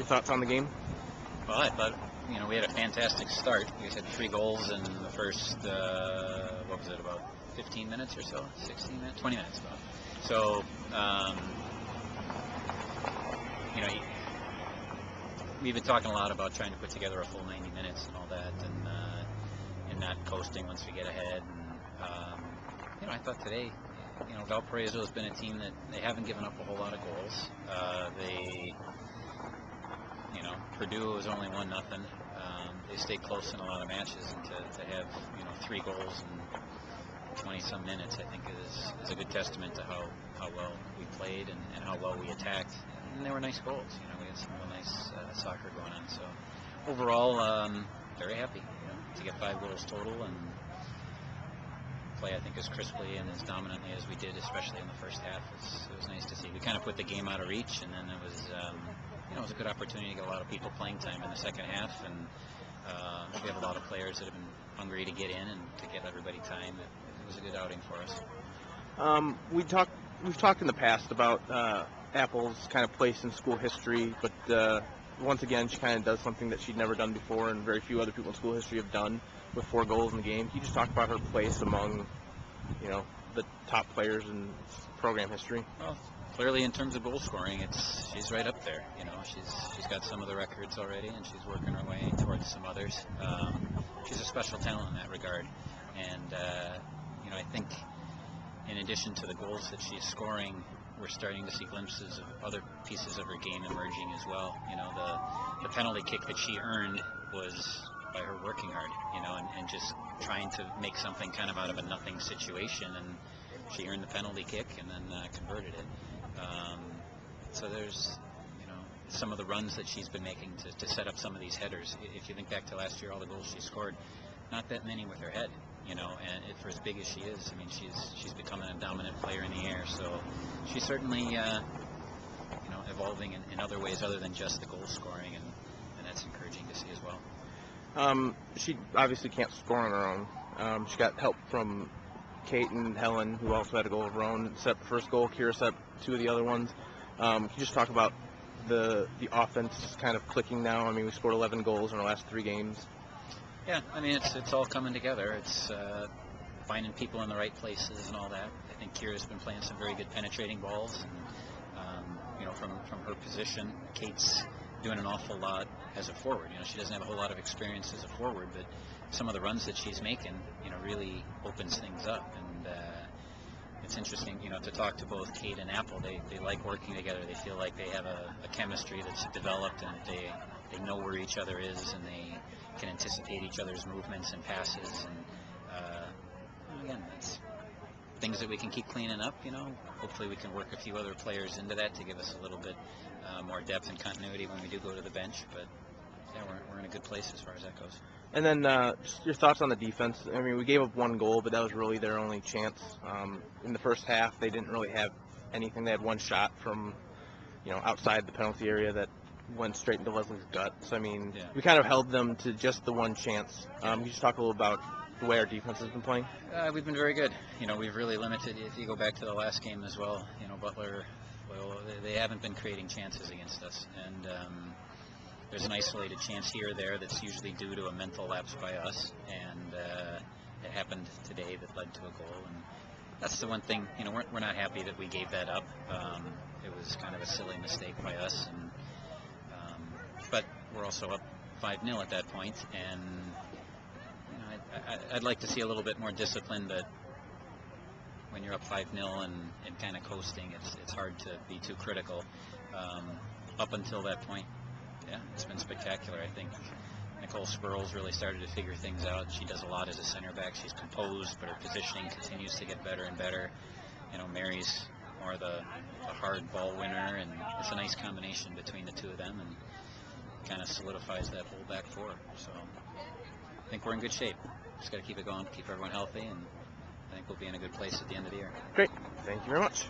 thoughts on the game? Well, I thought, we had a fantastic start. We had 3 goals in the first, what was it, about 15 minutes or so? 16 minutes? 20 minutes about. So, we've been talking a lot about trying to put together a full 90 minutes and all that, and not coasting once we get ahead. And, I thought today, Valparaiso has been a team that they haven't given up a whole lot of goals. Purdue was only 1-0. They stayed close in a lot of matches, and to have 3 goals in 20-some minutes, I think is a good testament to how well we played and how well we attacked. And they were nice goals. We had some real nice soccer going on. So overall, very happy to get 5 goals total and play, I think, as crisply and as dominantly as we did, especially in the first half. It was nice to see. We kind of put the game out of reach, and then it was a good opportunity to get a lot of people playing time in the second half, and we have a lot of players that have been hungry to get in and to get everybody time. It was a good outing for us. We've talked in the past about Apple's kind of place in school history, but once again, she kind of does something that she'd never done before, and very few other people in school history have done, with 4 goals in the game. Can you just talk about her place among, the top players in program history? Well, clearly in terms of goal scoring, she's right up there. She's got some of the records already, and she's working her way towards some others. She's a special talent in that regard, and I think in addition to the goals that she's scoring, we're starting to see glimpses of other pieces of her game emerging as well. The penalty kick that she earned was by her working hard, and just trying to make something kind of out of a nothing situation, and she earned the penalty kick and then converted it. So there's, some of the runs that she's been making to set up some of these headers. If you think back to last year, all the goals she scored, not that many with her head, and for as big as she is, she's becoming a dominant player in the air. So she's certainly, evolving in other ways other than just the goal scoring, and that's encouraging to see as well. She obviously can't score on her own. She got help from Kate and Helen, who also had a goal of her own. Set the first goal. Kira set 2 of the other ones. Can you just talk about the offense kind of clicking now? We scored 11 goals in our last 3 games. Yeah, it's all coming together. It's finding people in the right places and all that. I think Kira's been playing some very good penetrating balls, and from her position, Kate's doing an awful lot as a forward. She doesn't have a whole lot of experience as a forward, but some of the runs that she's making, really opens things up. And it's interesting, to talk to both Kate and Apple. They like working together. They feel like they have a chemistry that's developed, and they know where each other is, and they can anticipate each other's movements and passes. And again, it's things that we can keep cleaning up. Hopefully we can work a few other players into that to give us a little bit more depth and continuity when we do go to the bench. But yeah, we're in a good place as far as that goes. And then just your thoughts on the defense. We gave up 1 goal, but that was really their only chance. In the first half, they didn't really have anything. They had 1 shot from outside the penalty area that went straight into Leslie's gut. So we kind of held them to just the 1 chance. Can you just talk a little about the way our defense has been playing? We've been very good. We've really limited. If you go back to the last game as well, Butler, they haven't been creating chances against us, and there's an isolated chance here or there that's usually due to a mental lapse by us, and it happened today that led to a goal. And that's the one thing, we're not happy that we gave that up. It was kind of a silly mistake by us, and but we're also up 5-0 at that point, and I'd like to see a little bit more discipline, but when you're up 5-0 and kind of coasting, it's hard to be too critical. Up until that point, yeah, it's been spectacular. I think Nicole Spurl's really started to figure things out. She does a lot as a center back. She's composed, but her positioning continues to get better and better. Mary's more the hard ball winner, and it's a nice combination between the 2 of them, and kind of solidifies that whole back 4. So I think we're in good shape. Just got to keep it going, keep everyone healthy, and I think we'll be in a good place at the end of the year. Great. Thank you very much.